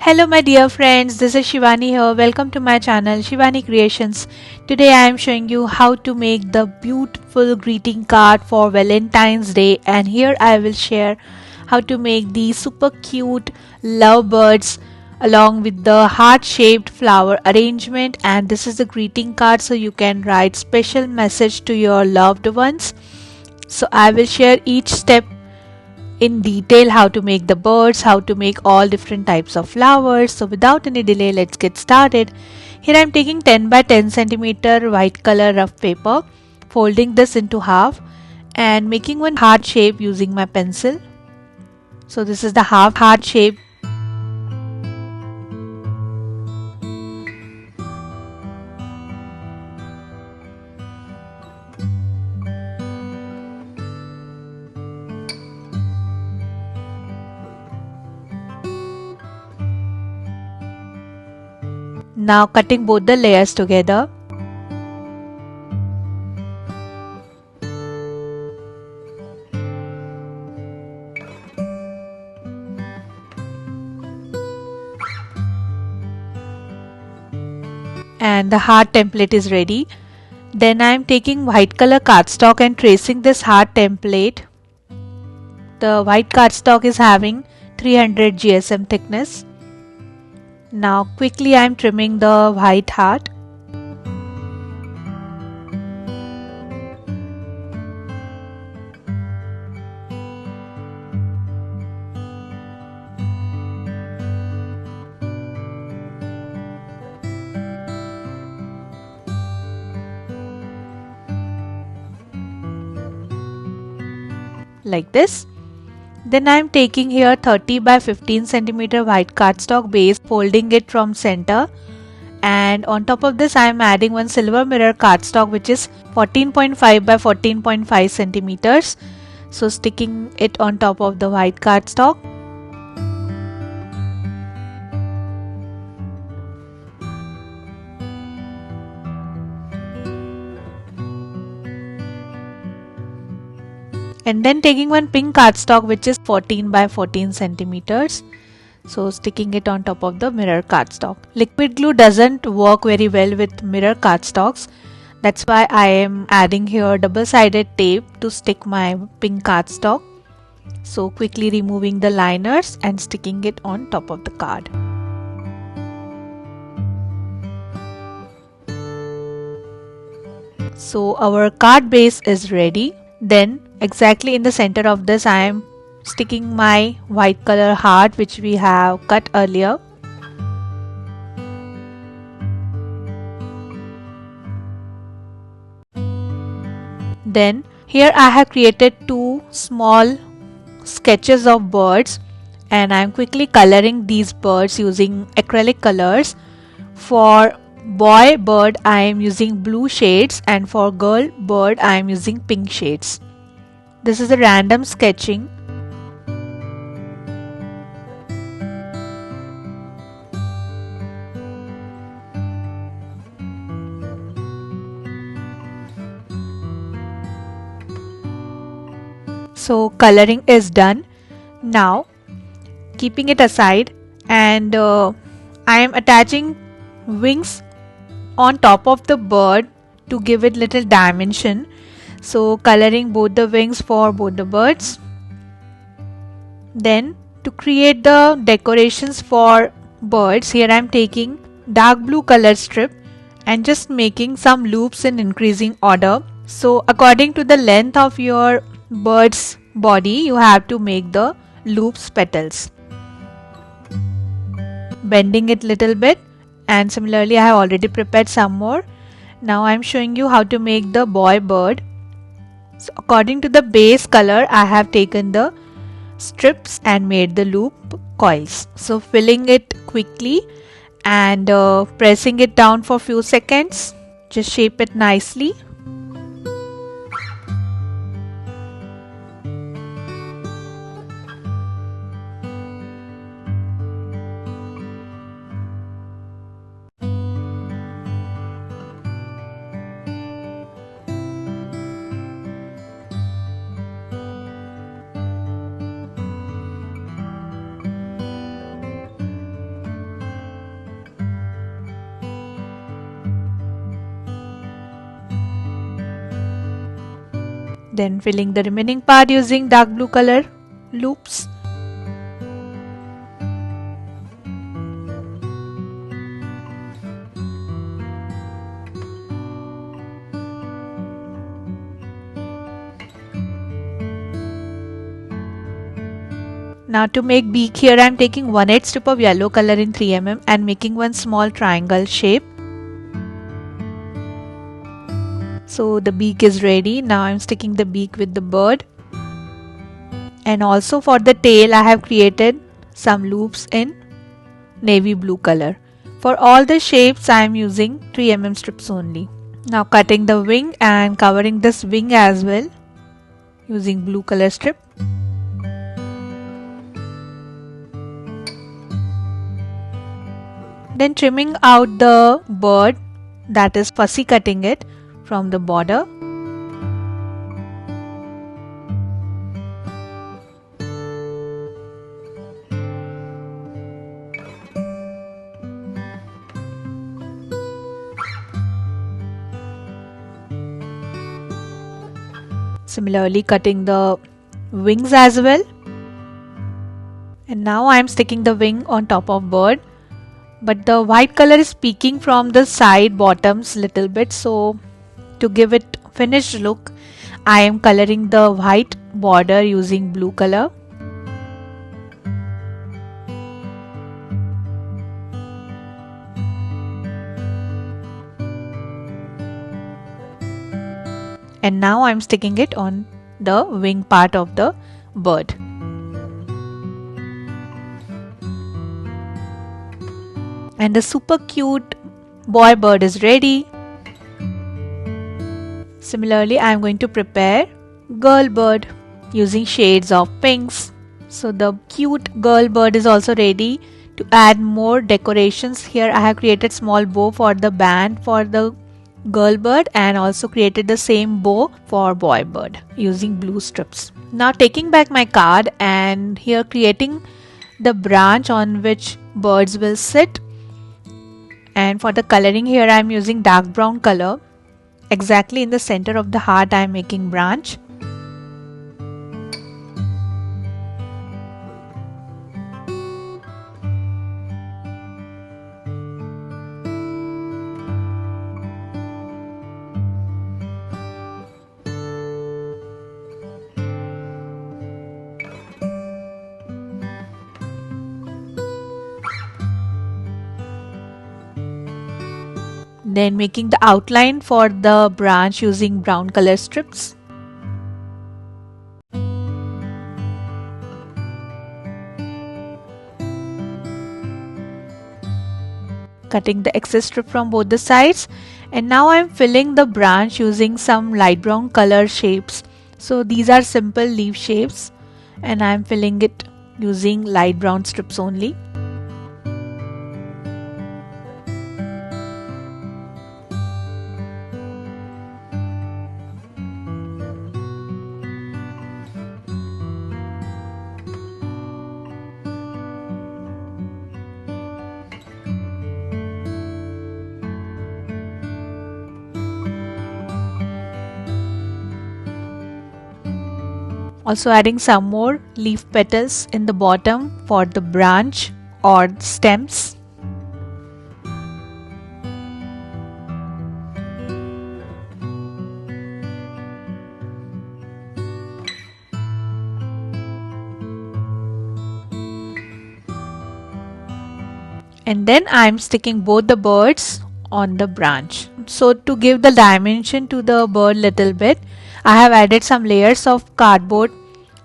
Hello my dear friends, this is Shivani here. Welcome to my channel Shivani Creations. Today I am showing you how to make the beautiful greeting card for Valentine's Day, and here I will share how to make these super cute lovebirds along with the heart shaped flower arrangement. And this is the greeting card, so you can write special message to your loved ones. So I will share each step in detail, how to make the birds, how to make all different types of flowers. So without any delay, let's get started. Here I am taking 10 by 10 centimeter white color rough paper, folding this into half and making one heart shape using my pencil. So this is the half heart shape. Now cutting both the layers together. And the heart template is ready. Then I am taking white color cardstock and tracing this heart template. The white cardstock is having 300 GSM thickness. Now quickly I am trimming the white heart. Like this. Then I am taking here 30 by 15 centimeter white cardstock base, folding it from center, and on top of this I am adding one silver mirror cardstock which is 14.5 by 14.5 centimeters. So sticking it on top of the white cardstock. And then taking one pink cardstock which is 14 by 14 centimeters. So sticking it on top of the mirror cardstock. Liquid glue doesn't work very well with mirror cardstocks. That's why I am adding here double-sided tape to stick my pink cardstock. So quickly removing the liners and sticking it on top of the card. So our card base is ready. Then exactly in the center of this I am sticking my white color heart which we have cut earlier. Then here I have created two small sketches of birds, and I am quickly coloring these birds using acrylic colors. For boy bird I am using blue shades, and for girl bird I am using pink shades. This is a random sketching. So coloring is done. Now keeping it aside, and I am attaching wings on top of the bird to give it little dimension. So coloring both the wings for both the birds. Then to create the decorations for birds, here I am taking dark blue color strip and just making some loops in increasing order. So according to the length of your bird's body, you have to make the loops petals. Bending it little bit, and similarly I have already prepared some more. Now I am showing you how to make the boy bird. So according to the base color I have taken the strips and made the loop coils. So filling it quickly and pressing it down for few seconds. Just shape it nicely. Then filling the remaining part using dark blue color loops. Now to make beak, here I am taking 1/8 strip of yellow color in 3 mm and making one small triangle shape. So the beak is ready. Now I am sticking the beak with the bird. And also for the tail I have created some loops in navy blue color. For all the shapes I am using 3 mm strips only. Now cutting the wing and covering this wing as well using blue color strip. Then trimming out the bird, that is fussy cutting it from the border. Similarly cutting the wings as well. And now I am sticking the wing on top of bird. But the white color is peeking from the side bottoms little bit, so to give it finished look I am coloring the white border using blue color. And now I am sticking it on the wing part of the bird. And the super cute boy bird is ready. Similarly, I am going to prepare girl bird using shades of pinks. So the cute girl bird is also ready. To add more decorations, here I have created small bow for the band for the girl bird and also created the same bow for boy bird using blue strips. Now taking back my card and here creating the branch on which birds will sit. And for the coloring, here I am using dark brown color. Exactly in the center of the heart I am making branch. Then making the outline for the branch using brown color strips. Cutting the excess strip from both the sides, and now I am filling the branch using some light brown color shapes. So these are simple leaf shapes and I am filling it using light brown strips only. Also adding some more leaf petals in the bottom for the branch or stems. And then I am sticking both the birds on the branch. So to give the dimension to the bird little bit, I have added some layers of cardboard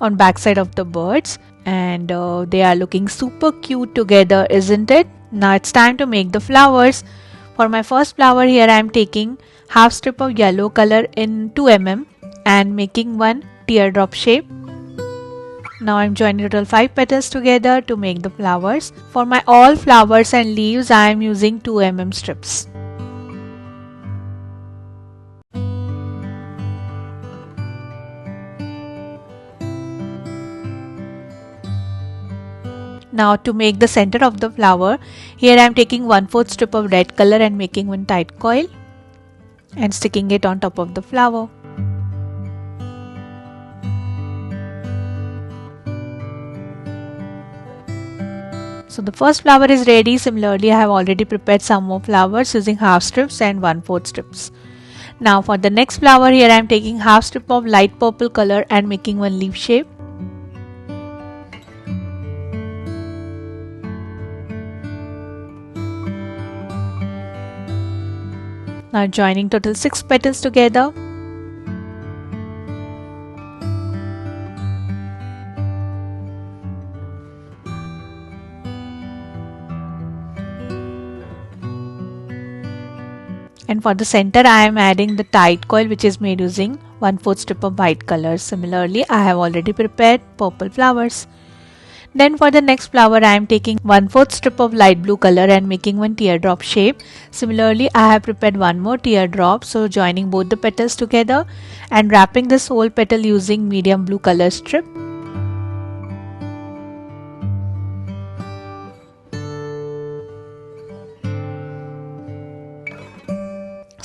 on backside of the birds and they are looking super cute together, isn't it? Now it's time to make the flowers. For my first flower, here I am taking half strip of yellow color in 2 mm and making one teardrop shape. Now I am joining total 5 petals together to make the flowers. For my all flowers and leaves, I am using 2 mm strips. Now to make the center of the flower, here I am taking 1/4 strip of red color and making one tight coil and sticking it on top of the flower. So the first flower is ready. Similarly, I have already prepared some more flowers using half strips and 1/4 strips. Now for the next flower, here I am taking half strip of light purple color and making one leaf shape. Now joining total 6 petals together. And for the center, I am adding the tight coil, which is made using 1/4 strip of white color. Similarly, I have already prepared purple flowers. Then for the next flower, I am taking 1/4 strip of light blue color and making one teardrop shape. Similarly, I have prepared one more teardrop. So joining both the petals together and wrapping this whole petal using medium blue color strip.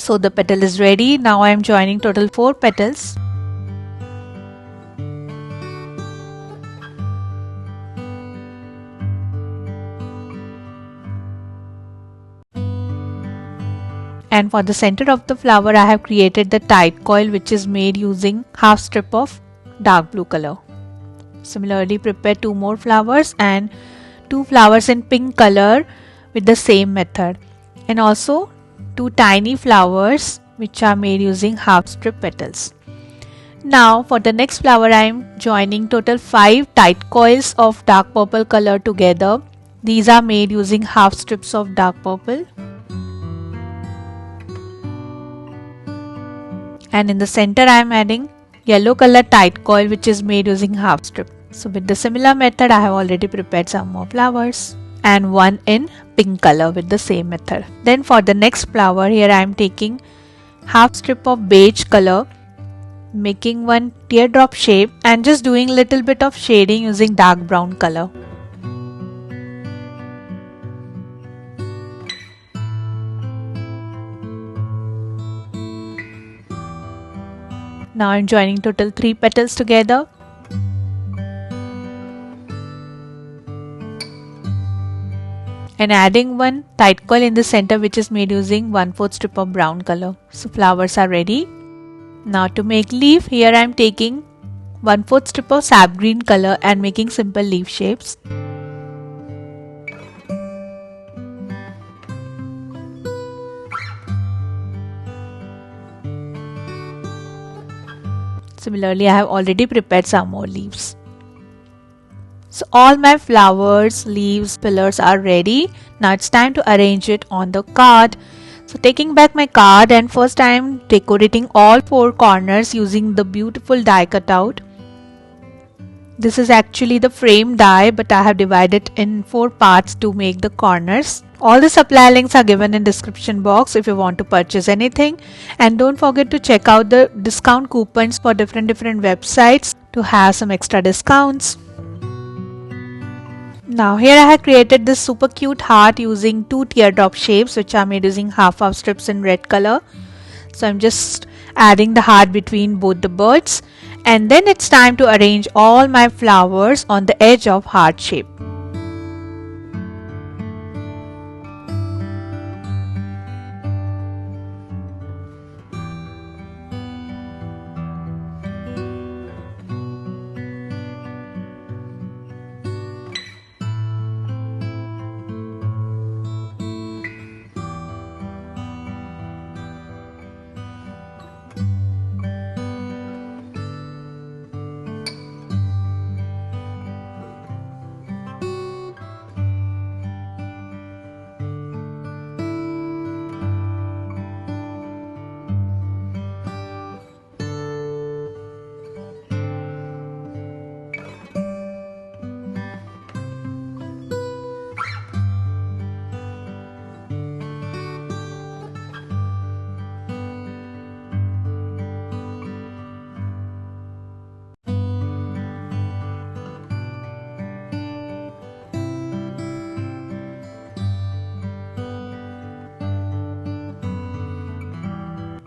So the petal is ready. Now I am joining total 4 petals. And for the center of the flower, I have created the tight coil, which is made using half strip of dark blue color. Similarly, prepare 2 more flowers and 2 flowers in pink color with the same method. And also 2 tiny flowers which are made using half strip petals. Now for the next flower, I am joining total 5 tight coils of dark purple color together. These are made using half strips of dark purple. And in the center, I am adding yellow color tight coil, which is made using half strip. So with the similar method, I have already prepared some more flowers and one in pink color with the same method. Then for the next flower, here I am taking half strip of beige color, making one teardrop shape and just doing little bit of shading using dark brown color. Now I am joining total 3 petals together. And adding one tight coil in the center, which is made using 1/4 strip of brown color. So flowers are ready. Now to make leaf, here I am taking 1/4 strip of sap green color and making simple leaf shapes. Similarly, I have already prepared some more leaves. So all my flowers, leaves, pillars are ready. Now it's time to arrange it on the card. So taking back my card, and first I am decorating all 4 corners using the beautiful die cutout. This is actually the frame die, but I have divided in 4 parts to make the corners. All the supply links are given in description box if you want to purchase anything. And don't forget to check out the discount coupons for different websites to have some extra discounts. Now here I have created this super cute heart using 2 teardrop shapes, which are made using half strips in red color. So I'm just adding the heart between both the birds, and then it's time to arrange all my flowers on the edge of heart shape.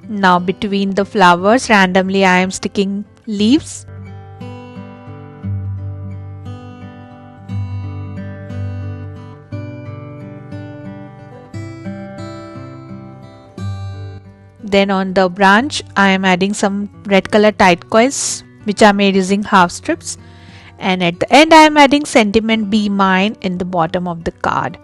Now between the flowers, randomly I am sticking leaves. Then on the branch I am adding some red color tight coils which are made using half strips, and at the end I am adding sentiment "Be Mine" in the bottom of the card.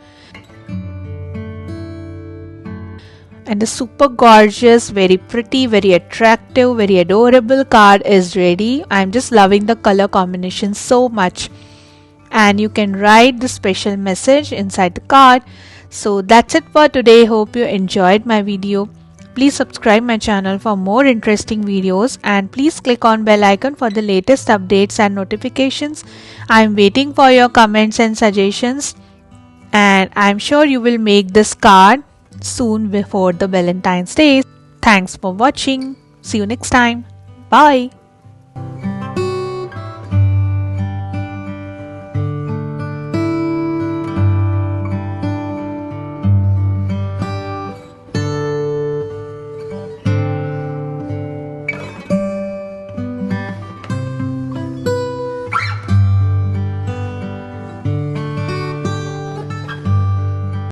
And the super gorgeous, very pretty, very attractive, very adorable card is ready. I'm just loving the color combination so much. And you can write the special message inside the card. So that's it for today. Hope you enjoyed my video. Please subscribe my channel for more interesting videos, and please click on bell icon for the latest updates and notifications. I'm waiting for your comments and suggestions, and I'm sure you will make this card soon before the Valentine's Day. Thanks for watching. See you next time. Bye.